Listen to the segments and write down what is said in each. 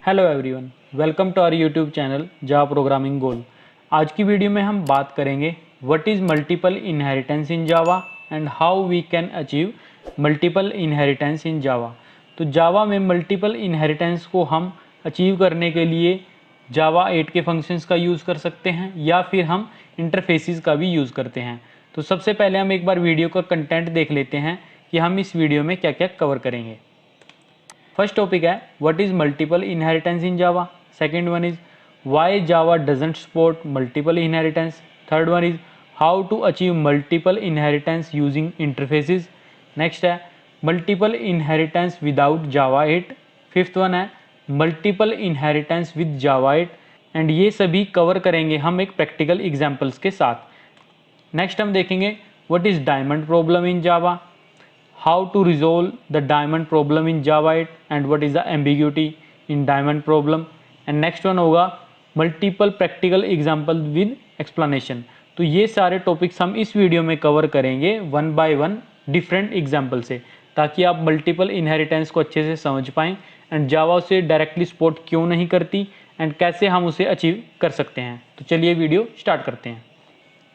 Hello everyone, welcome to our YouTube channel Java programming goal. आज की video में हम बात करेंगे what is multiple inheritance in Java and how we can achieve multiple inheritance in Java. तो Java में multiple inheritance को हम अचीव करने के लिए जावा 8 के फंक्शंस का यूज़ कर सकते हैं या फिर हम इंटरफेसेस का भी यूज़ करते हैं। तो सबसे पहले हम एक बार वीडियो का कंटेंट देख लेते हैं कि हम इस वीडियो में क्या क्या कवर करेंगे। फर्स्ट टॉपिक है what is multiple inheritance in Java. Second one is why Java doesn't support multiple inheritance. Third one is how to achieve multiple inheritance using interfaces. Next है multiple inheritance without Java 8। Fifth one है multiple inheritance with Java 8 and ये सभी cover करेंगे हम एक practical examples के साथ। Next हम देखेंगे what is diamond problem in Java, how to resolve the diamond problem in Java 8 and what is the ambiguity in diamond problem। and next one होगा multiple practical example with explanation। तो ये सारे topics हम इस video में cover करेंगे one by one different example से, ताकि आप मल्टीपल इनहेरिटेंस को अच्छे से समझ पाएँ एंड जावा उसे डायरेक्टली सपोर्ट क्यों नहीं करती एंड कैसे हम उसे अचीव कर सकते हैं। तो चलिए वीडियो स्टार्ट करते हैं।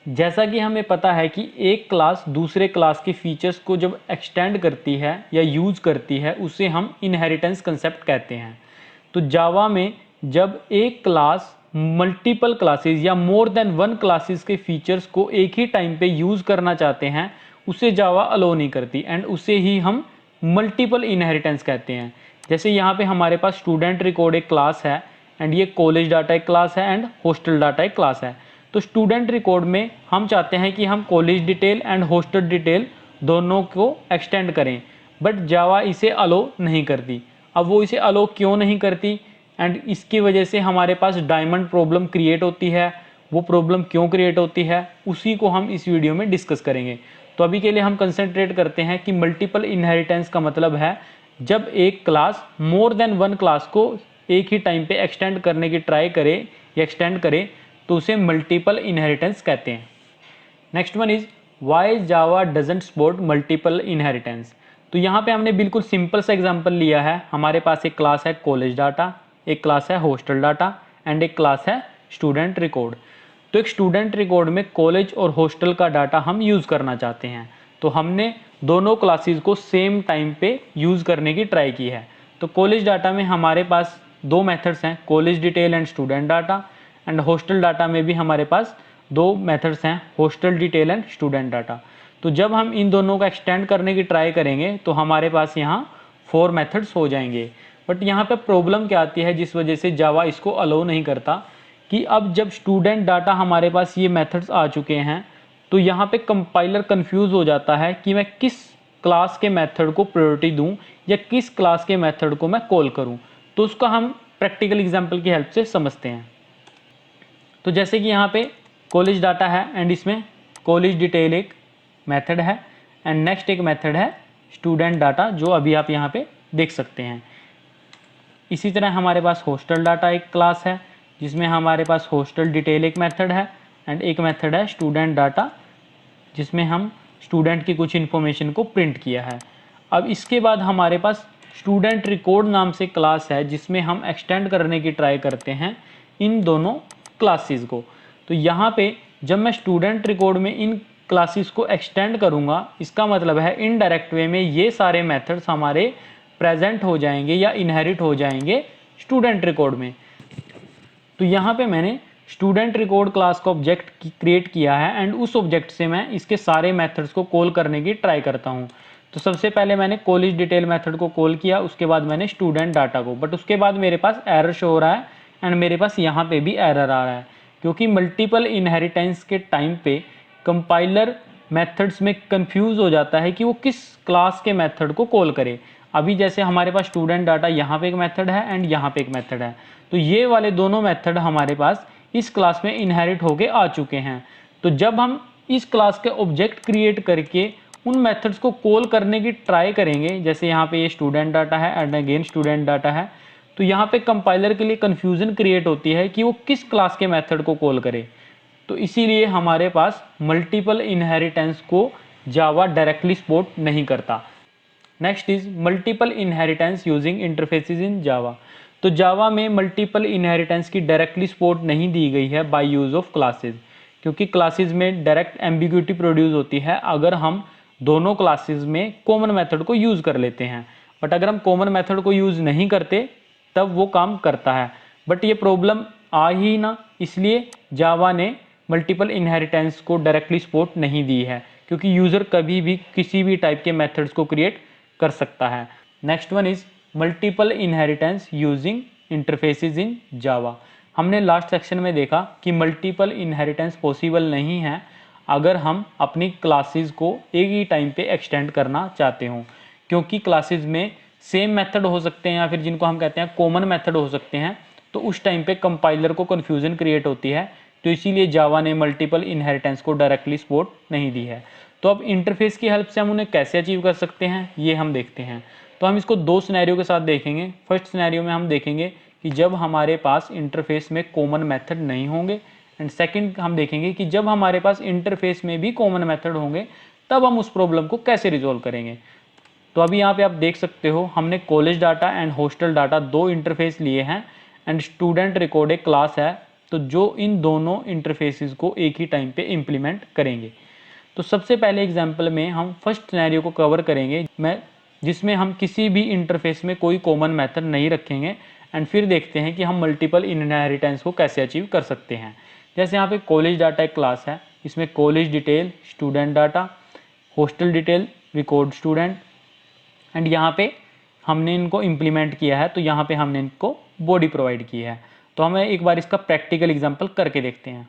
जैसा कि हमें पता है कि एक क्लास दूसरे क्लास के फीचर्स को जब एक्सटेंड करती है या यूज़ करती है उसे हम इनहेरिटेंस कंसेप्ट कहते हैं। तो जावा में जब एक क्लास मल्टीपल क्लासेस या मोर देन वन क्लासेस के फीचर्स को एक ही टाइम पे यूज़ करना चाहते हैं उसे जावा अलो नहीं करती एंड उसे ही हम मल्टीपल इनहेरिटेंस कहते हैं। जैसे यहाँ पे हमारे पास स्टूडेंट रिकॉर्ड एक क्लास है एंड ये कॉलेज डाटा एक क्लास है एंड हॉस्टल डाटा एक क्लास है। तो स्टूडेंट रिकॉर्ड में हम चाहते हैं कि हम college detail and hostel detail दोनों को एक्सटेंड करें, बट जावा इसे अलो नहीं करती। अब वो इसे अलो क्यों नहीं करती एंड इसकी वजह से हमारे पास डायमंड प्रॉब्लम क्रिएट होती है। वो प्रॉब्लम क्यों क्रिएट होती है उसी को हम इस वीडियो में डिस्कस करेंगे। तो अभी के लिए हम कंसंट्रेट करते हैं कि मल्टीपल इनहेरिटेंस का मतलब है जब एक class more than one class को एक ही टाइम पे एक्सटेंड करने की ट्राई करे या एक्सटेंड करे तो उसे मल्टीपल इनहेरिटेंस कहते हैं। Next one is why Java doesn't support multiple inheritance. तो यहाँ पे हमने बिल्कुल सिंपल सा एग्जांपल लिया है। हमारे पास एक क्लास है कॉलेज डाटा, एक क्लास है हॉस्टल डाटा एंड एक क्लास है स्टूडेंट रिकॉर्ड। तो एक स्टूडेंट रिकॉर्ड में कॉलेज और हॉस्टल का डाटा हम यूज़ करना चाहते हैं, तो हमने दोनों क्लासेस को सेम टाइम पे यूज़ करने की ट्राई की है। तो कॉलेज डाटा में हमारे पास दो मेथड्स हैं, college detail and student data, and hostel data में भी हमारे पास दो मेथड्स हैं, hostel detail and student data. तो जब हम इन दोनों को एक्सटेंड करने की ट्राई करेंगे तो हमारे पास यहाँ 4 मेथड्स हो जाएंगे। बट यहाँ पे प्रॉब्लम क्या आती है जिस वजह से जावा इसको अलो नहीं करता कि अब जब स्टूडेंट डाटा हमारे पास ये मेथड्स आ चुके हैं तो यहाँ पे कंपाइलर कंफ्यूज हो जाता है कि मैं किस क्लास के मेथड को प्रायोरिटी दूँ या किस क्लास के मेथड को मैं कॉल करूँ। तो उसका हम प्रैक्टिकल एग्जाम्पल की हेल्प से समझते हैं। तो जैसे कि यहाँ पे कॉलेज डाटा है एंड इसमें कॉलेज डिटेल एक मेथड है एंड नेक्स्ट एक मेथड है स्टूडेंट डाटा जो अभी आप यहाँ पे देख सकते हैं। इसी तरह हमारे पास हॉस्टल डाटा एक क्लास है जिसमें हमारे पास हॉस्टल डिटेल एक मेथड है एंड एक मेथड है स्टूडेंट डाटा जिसमें हम स्टूडेंट की कुछ इन्फॉर्मेशन को प्रिंट किया है। अब इसके बाद हमारे पास स्टूडेंट रिकॉर्ड नाम से क्लास है जिसमें हम एक्सटेंड करने की ट्राई करते हैं इन दोनों क्लासेस को। तो यहाँ पे जब मैं स्टूडेंट रिकॉर्ड में इन क्लासेस को एक्सटेंड करूँगा इसका मतलब है इनडायरेक्ट वे में ये सारे मेथड्स हमारे प्रेजेंट हो जाएंगे या इनहेरिट हो जाएंगे स्टूडेंट रिकॉर्ड में। तो यहाँ पे मैंने स्टूडेंट रिकॉर्ड क्लास का ऑब्जेक्ट क्रिएट किया है एंड उस ऑब्जेक्ट से मैं इसके सारे मेथड्स को कॉल करने की ट्राई करता हूँ। तो सबसे पहले मैंने कॉलेज डिटेल मेथड को कॉल किया, उसके बाद मैंने स्टूडेंट डाटा को, बट उसके बाद मेरे पास एरर शो हो रहा है एंड मेरे पास यहाँ पे भी एरर आ रहा है क्योंकि मल्टीपल इनहेरिटेंस के टाइम पे कंपाइलर मेथड्स में कंफ्यूज हो जाता है कि वो किस क्लास के मेथड को कॉल करे। अभी जैसे हमारे पास स्टूडेंट डाटा यहाँ पे एक मेथड है एंड यहाँ पे एक मेथड है, तो ये वाले दोनों मेथड हमारे पास इस क्लास में इनहेरिट होके आ चुके हैं। तो जब हम इस क्लास के ऑब्जेक्ट क्रिएट करके उन मेथड्स को कॉल करने की ट्राई करेंगे, जैसे यहाँ पे ये स्टूडेंट डाटा है एंड अगेन स्टूडेंट डाटा है, तो यहाँ पे कंपाइलर के लिए कन्फ्यूजन क्रिएट होती है कि वो किस क्लास के मेथड को कॉल करे। तो इसीलिए हमारे पास मल्टीपल इनहेरिटेंस को जावा डायरेक्टली सपोर्ट नहीं करता। Next is multiple inheritance using interfaces in Java. तो जावा में मल्टीपल इनहेरिटेंस की डायरेक्टली सपोर्ट नहीं दी गई है बाय यूज़ ऑफ क्लासेस, क्योंकि क्लासेस में डायरेक्ट एम्बिग्यूटी प्रोड्यूस होती है अगर हम दोनों क्लासेस में कॉमन मेथड को यूज़ कर लेते हैं। बट अगर हम कॉमन मेथड को यूज़ नहीं करते तब वो काम करता है, बट ये प्रॉब्लम आ ही ना, इसलिए जावा ने मल्टीपल इनहेरिटेंस को डायरेक्टली सपोर्ट नहीं दी है, क्योंकि यूज़र कभी भी किसी भी टाइप के मेथड्स को क्रिएट कर सकता है। Next one is multiple inheritance using interfaces in Java. हमने लास्ट सेक्शन में देखा कि मल्टीपल इनहेरिटेंस पॉसिबल नहीं है अगर हम अपनी क्लासेस को एक ही टाइम पे एक्सटेंड करना चाहते हों, क्योंकि क्लासेस में सेम मेथड हो सकते हैं या फिर जिनको हम कहते हैं कॉमन मेथड हो सकते हैं, तो उस टाइम पे कंपाइलर को कन्फ्यूजन क्रिएट होती है। तो इसीलिए जावा ने मल्टीपल इनहेरिटेंस को डायरेक्टली सपोर्ट नहीं दी है। तो अब इंटरफेस की हेल्प से हम उन्हें कैसे अचीव कर सकते हैं ये हम देखते हैं। तो हम इसको दो सिनेरियो के साथ देखेंगे। फर्स्ट सिनेरियो में हम देखेंगे कि जब हमारे पास इंटरफेस में कॉमन मेथड नहीं होंगे, एंड सेकंड हम देखेंगे कि जब हमारे पास इंटरफेस में भी कॉमन मेथड होंगे तब हम उस प्रॉब्लम को कैसे रिजॉल्व करेंगे। तो अभी यहाँ पे आप देख सकते हो हमने college data and hostel data दो इंटरफेस लिए हैं, एंड स्टूडेंट रिकॉर्ड एक क्लास है, तो जो इन दोनों इंटरफेसेस को एक ही टाइम पे इम्प्लीमेंट करेंगे। तो सबसे पहले एग्जांपल में हम फर्स्ट सिनेरियो को कवर करेंगे जिसमें हम किसी भी इंटरफेस में कोई कॉमन मेथड नहीं रखेंगे, एंड फिर देखते हैं कि हम मल्टीपल इनहेरिटेंस को कैसे अचीव कर सकते हैं। जैसे यहाँ पे कॉलेज डाटा एक क्लास है, इसमें college detail student data, hostel detail record student, and यहाँ पे हमने इनको इम्प्लीमेंट किया है, तो यहाँ पे हमने इनको बॉडी प्रोवाइड की है। तो हमें एक बार इसका प्रैक्टिकल एग्जांपल करके देखते हैं।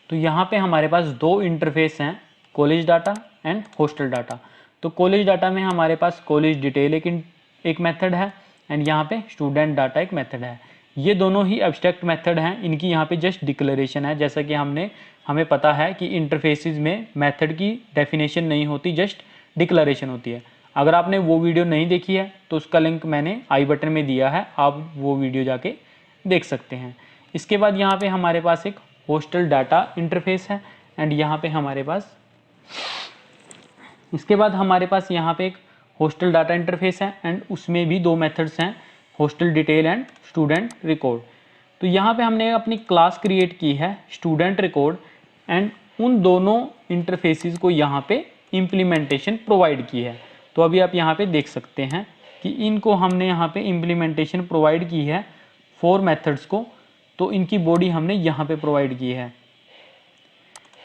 तो यहाँ पे हमारे पास दो इंटरफेस हैं, college data and hostel data. तो कॉलेज डाटा में हमारे पास कॉलेज डिटेल एक मेथड है, एंड यहाँ पे स्टूडेंट डाटा एक मेथड है। ये दोनों ही एब्स्ट्रैक्ट मेथड हैं, इनकी यहाँ पे जस्ट डिक्लेरेशन है। जैसा कि हमें पता है कि इंटरफेसेस में मेथड की डेफिनेशन नहीं होती, जस्ट डिक्लेरेशन होती है। अगर आपने वो वीडियो नहीं देखी है तो उसका लिंक मैंने आई बटन में दिया है, आप वो वीडियो जाके देख सकते हैं। इसके बाद यहाँ पे हमारे पास एक हॉस्टल डाटा इंटरफेस है, एंड यहाँ पे हमारे पास इसके बाद हमारे पास यहाँ पे एक हॉस्टल डाटा इंटरफेस है, एंड उसमें भी दो मेथड्स हैं, hostel detail and student record. तो यहाँ पे हमने अपनी क्लास क्रिएट की है स्टूडेंट रिकॉर्ड, एंड उन दोनों इंटरफेसेस को यहाँ पे इम्प्लीमेंटेशन प्रोवाइड की है। तो अभी आप यहाँ पे देख सकते हैं कि इनको हमने यहाँ पे इम्प्लीमेंटेशन प्रोवाइड की है 4 मेथड्स को, तो इनकी बॉडी हमने यहाँ पे प्रोवाइड की है।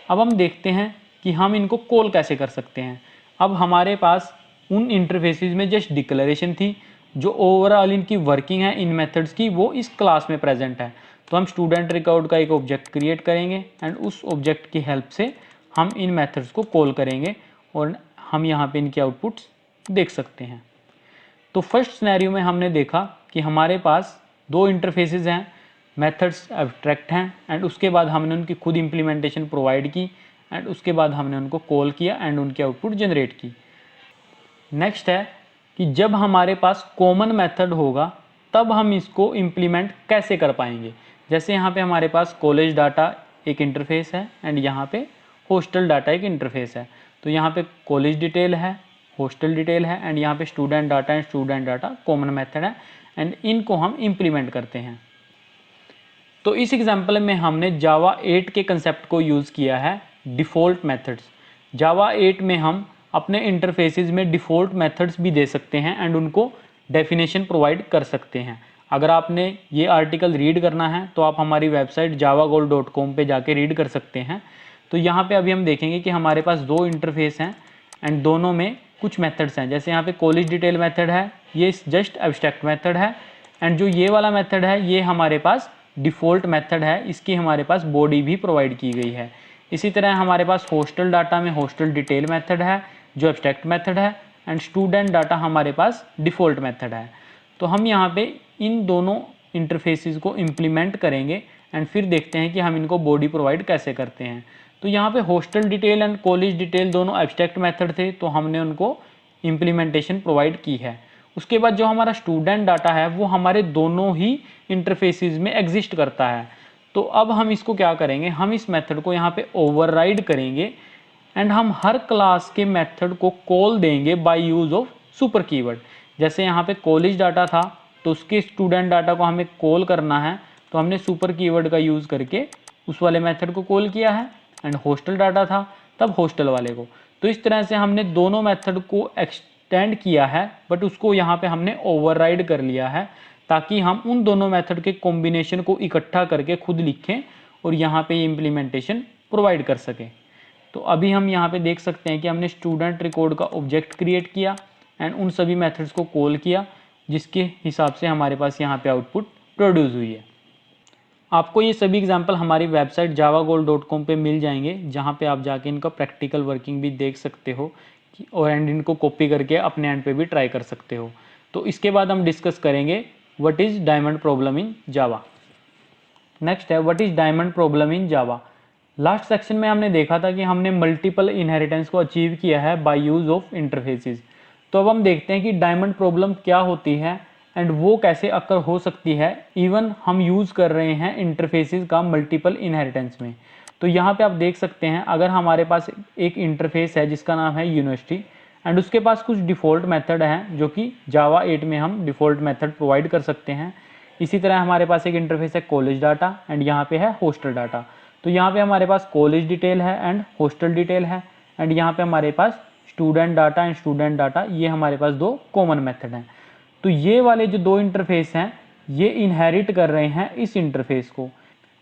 अब हम देखते हैं कि हम इनको कॉल कैसे कर सकते हैं। अब हमारे पास उन इंटरफेसेस में जस्ट डिक्लेरेशन थी, जो ओवरऑल इनकी वर्किंग है इन मेथड्स की वो इस क्लास में प्रेजेंट है। तो हम स्टूडेंट रिकॉर्ड का एक ऑब्जेक्ट क्रिएट करेंगे, एंड उस ऑब्जेक्ट की हेल्प से हम इन मेथड्स को कॉल करेंगे, और हम यहाँ पे इनके आउटपुट्स देख सकते हैं। तो फर्स्ट सिनेरियो में हमने देखा कि हमारे पास दो इंटरफेसेस हैं, मेथड्स एब्स्ट्रैक्ट हैं, एंड उसके बाद हमने उनकी खुद इम्प्लीमेंटेशन प्रोवाइड की, एंड उसके बाद हमने उनको कॉल किया एंड उनकी आउटपुट जनरेट की। नेक्स्ट है कि जब हमारे पास कॉमन मेथड होगा तब हम इसको इम्प्लीमेंट कैसे कर पाएंगे। जैसे यहाँ पे हमारे पास कॉलेज डाटा एक इंटरफेस है, एंड यहाँ पे हॉस्टल डाटा एक इंटरफेस है। तो यहाँ पे कॉलेज डिटेल है, हॉस्टल डिटेल है, एंड यहाँ पे student data and student data common method है, एंड इनको हम इम्प्लीमेंट करते हैं। तो इस एग्जांपल में हमने जावा 8 के कंसेप्ट को यूज़ किया है, डिफ़ॉल्ट मेथड्स। जावा 8 में हम अपने इंटरफेसेस में डिफ़ॉल्ट मेथड्स भी दे सकते हैं, एंड उनको डेफिनेशन प्रोवाइड कर सकते हैं। अगर आपने ये आर्टिकल रीड करना है तो आप हमारी वेबसाइट javagoal.com पे जाके रीड कर सकते हैं। तो यहाँ पे अभी हम देखेंगे कि हमारे पास दो इंटरफेस हैं, एंड दोनों में कुछ मेथड्स हैं। जैसे यहाँ पे कॉलेज डिटेल मेथड है, ये जस्ट एब्स्ट्रैक्ट मेथड है, एंड जो ये वाला मेथड है ये हमारे पास डिफ़ॉल्ट मेथड है, इसकी हमारे पास बॉडी भी प्रोवाइड की गई है। इसी तरह हमारे पास हॉस्टल डाटा में हॉस्टल डिटेल मेथड है जो एब्स्ट्रैक्ट मेथड है, एंड स्टूडेंट डाटा हमारे पास डिफ़ॉल्ट मेथड है। तो हम यहाँ पे इन दोनों इंटरफेसेस को इम्प्लीमेंट करेंगे, एंड फिर देखते हैं कि हम इनको बॉडी प्रोवाइड कैसे करते हैं। तो यहाँ पे hostel detail and college detail दोनों एब्स्ट्रैक्ट मेथड थे, तो हमने उनको इम्प्लीमेंटेशन प्रोवाइड की है। उसके बाद जो हमारा स्टूडेंट डाटा है वो हमारे दोनों ही इंटरफेसेस में एग्जिस्ट करता है। तो अब हम इसको क्या करेंगे, हम इस मेथड को यहाँ पे ओवरराइड करेंगे, एंड हम हर क्लास के मेथड को कॉल देंगे by use of super keyword. जैसे यहाँ पे कॉलेज डाटा था तो उसके स्टूडेंट डाटा को हमें कॉल करना है, तो हमने सुपर कीवर्ड का यूज़ करके उस वाले मेथड को कॉल किया है। एंड हॉस्टल डाटा था तब हॉस्टल वाले को। तो इस तरह से हमने दोनों मेथड को एक्सटेंड किया है, बट उसको यहाँ पे हमने ओवरराइड कर लिया है, ताकि हम उन दोनों मेथड के कॉम्बिनेशन को इकट्ठा करके खुद लिखें और यहाँ पे ये इम्प्लीमेंटेशन प्रोवाइड कर सकें। तो अभी हम यहाँ पे देख सकते हैं कि हमने स्टूडेंट रिकॉर्ड का ऑब्जेक्ट क्रिएट किया एंड उन सभी मेथड्स को कॉल किया, जिसके हिसाब से हमारे पास यहाँ पे आउटपुट प्रोड्यूस हुई है। आपको ये सभी एग्जांपल हमारी वेबसाइट javagoal.com पे मिल जाएंगे, जहाँ पे आप जाके इनका प्रैक्टिकल वर्किंग भी देख सकते हो और एंड इनको कॉपी करके अपने एंड पे भी ट्राई कर सकते हो। तो इसके बाद हम डिस्कस करेंगे what is diamond problem in Java. Next है what is diamond problem in Java. Last section में हमने देखा था कि हमने मल्टीपल इनहेरिटेंस को अचीव किया है बाय यूज़ ऑफ इंटरफेसेस। तो अब हम देखते हैं कि डायमंड प्रॉब्लम क्या होती है एंड वो कैसे अकर हो सकती है, इवन हम यूज़ कर रहे हैं इंटरफेसेस का मल्टीपल इनहेरिटेंस में। तो यहाँ पे आप देख सकते हैं, अगर हमारे पास एक इंटरफेस है जिसका नाम है यूनिवर्सिटी एंड उसके पास कुछ डिफ़ॉल्ट मेथड हैं जो कि जावा 8 में हम डिफ़ॉल्ट मेथड प्रोवाइड कर सकते हैं। इसी तरह हमारे पास एक इंटरफेस है कॉलेज डाटा एंड यहाँ पे है हॉस्टल डाटा। तो यहाँ पे हमारे पास कॉलेज डिटेल है एंड हॉस्टल डिटेल है एंड यहाँ पे हमारे पास student data and student data, ये हमारे पास दो कॉमन मेथड हैं। तो ये वाले जो दो इंटरफेस हैं ये इनहेरिट कर रहे हैं इस इंटरफेस को,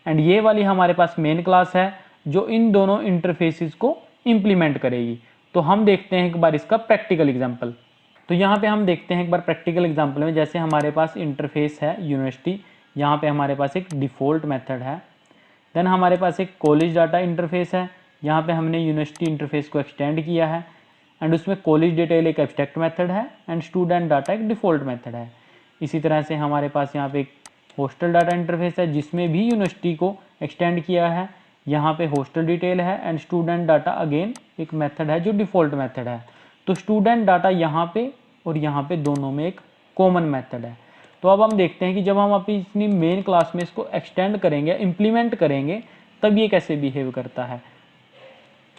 एंड ये वाली हमारे पास मेन क्लास है जो इन दोनों इंटरफेसेस को इम्प्लीमेंट करेगी। तो हम देखते हैं एक बार इसका प्रैक्टिकल एग्जांपल। तो यहाँ पे हम देखते हैं एक बार प्रैक्टिकल एग्जांपल में, जैसे हमारे पास इंटरफेस है यूनिवर्सिटी, यहाँ पे हमारे पास एक डिफ़ॉल्ट मेथड है। देन हमारे पास एक कॉलेज डाटा इंटरफेस है, यहाँ पे हमने यूनिवर्सिटी इंटरफेस को एक्सटेंड किया है एंड उसमें कॉलेज डिटेल एक एब्स्ट्रैक्ट मेथड है एंड स्टूडेंट डाटा एक डिफ़ॉल्ट मेथड है। इसी तरह से हमारे पास यहाँ पे एक हॉस्टल डाटा इंटरफेस है जिसमें भी यूनिवर्सिटी को एक्सटेंड किया है, यहाँ पे हॉस्टल डिटेल है एंड स्टूडेंट डाटा अगेन एक मेथड है जो डिफ़ॉल्ट मेथड है। तो स्टूडेंट डाटा यहाँ पे और यहाँ पे दोनों में एक कॉमन मेथड है। तो अब हम देखते हैं कि जब हम अपनी मेन क्लास में इसको एक्सटेंड करेंगे, इम्प्लीमेंट करेंगे, तब ये कैसे बिहेव करता है।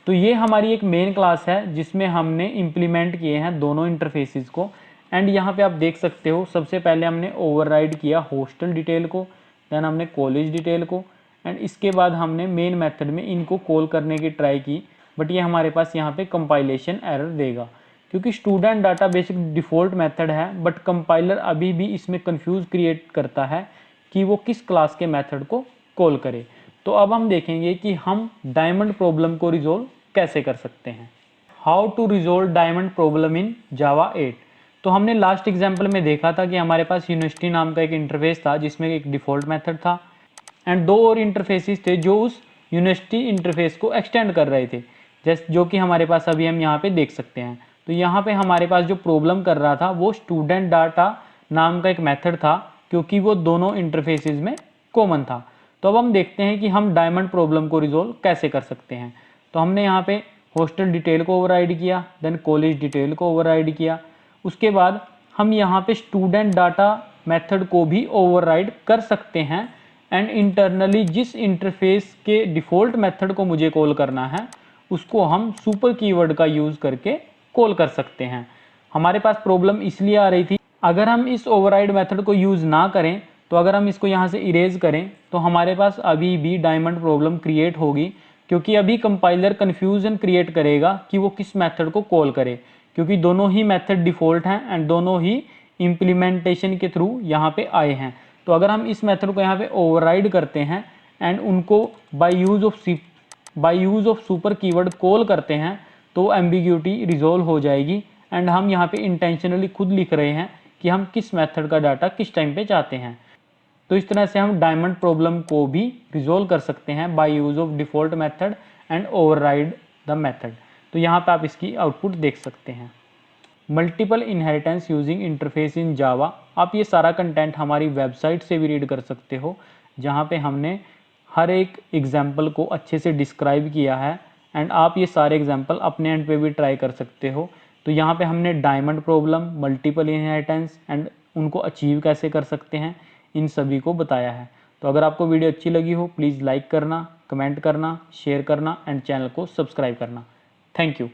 तो ये हमारी एक मेन क्लास है जिसमें हमने इम्प्लीमेंट किए हैं दोनों इंटरफेसेस को, एंड यहाँ पे आप देख सकते हो सबसे पहले हमने ओवरराइड किया हॉस्टल डिटेल को, देन हमने कॉलेज डिटेल को, एंड इसके बाद हमने मेन मेथड में इनको कॉल करने की ट्राई की, बट ये हमारे पास यहाँ पे कंपाइलेशन एरर देगा, क्योंकि student data basic default method है, बट कंपाइलर अभी भी इसमें कंफ्यूज क्रिएट करता है कि वो किस क्लास के मेथड को कॉल करे। तो अब हम देखेंगे कि हम डायमंड प्रॉब्लम को रिजोल्व कैसे कर सकते हैं। How to resolve diamond problem in Java 8। तो हमने लास्ट एग्जाम्पल में देखा था कि हमारे पास यूनिवर्सिटी नाम का एक इंटरफेस था जिसमें एक डिफ़ॉल्ट मेथड था एंड दो और इंटरफेसेस थे जो उस यूनिवर्सिटी इंटरफेस को एक्सटेंड कर रहे थे, जैसे जो कि हमारे पास अभी हम यहाँ पे देख सकते हैं। तो यहाँ पे हमारे पास जो प्रॉब्लम कर रहा था वो स्टूडेंट डाटा नाम का एक मेथड था, क्योंकि वो दोनों इंटरफेसेस में कॉमन था। तो अब हम देखते हैं कि हम डायमंड प्रॉब्लम को रिजोल्व कैसे कर सकते हैं। तो हमने यहाँ पे हॉस्टल डिटेल को ओवरराइड किया, देन कॉलेज डिटेल को ओवरराइड किया, उसके बाद हम यहाँ पे स्टूडेंट डाटा मेथड को भी ओवरराइड कर सकते हैं एंड इंटरनली जिस इंटरफेस के डिफ़ॉल्ट मेथड को मुझे कॉल करना है उसको हम सुपर कीवर्ड का यूज़ करके कॉल कर सकते हैं। हमारे पास प्रॉब्लम इसलिए आ रही थी, अगर हम इस ओवरराइड मेथड को यूज़ ना करें, तो अगर हम इसको यहाँ से इरेज करें तो हमारे पास अभी भी डायमंड प्रॉब्लम क्रिएट होगी, क्योंकि अभी कंपाइलर कन्फ्यूजन क्रिएट करेगा कि वो किस मेथड को कॉल करे, क्योंकि दोनों ही मेथड डिफ़ॉल्ट हैं एंड दोनों ही इम्प्लीमेंटेशन के थ्रू यहाँ पे आए हैं। तो अगर हम इस मेथड को यहाँ पे ओवरराइड करते हैं एंड उनको by use of super keyword call करते हैं, तो एम्बिग्यूटी रिजोल्व हो जाएगी एंड हम यहाँ पे इंटेंशनली खुद लिख रहे हैं कि हम किस मेथड का डाटा किस टाइम पे चाहते हैं। तो इस तरह से हम डायमंड प्रॉब्लम को भी रिजोल्व कर सकते हैं by use of default method and override the method. तो यहाँ पे आप इसकी आउटपुट देख सकते हैं। Multiple inheritance using interface in Java. आप ये सारा कंटेंट हमारी वेबसाइट से भी रीड कर सकते हो, जहाँ पे हमने हर एक एग्जाम्पल को अच्छे से डिस्क्राइब किया है एंड आप ये सारे एग्जाम्पल अपने एंड पे भी ट्राई कर सकते हो। तो यहाँ पे हमने diamond problem, multiple inheritance and उनको अचीव कैसे कर सकते हैं, इन सभी को बताया है। तो अगर आपको वीडियो अच्छी लगी हो प्लीज़ लाइक करना, कमेंट करना, शेयर करना एंड चैनल को सब्सक्राइब करना। Thank you.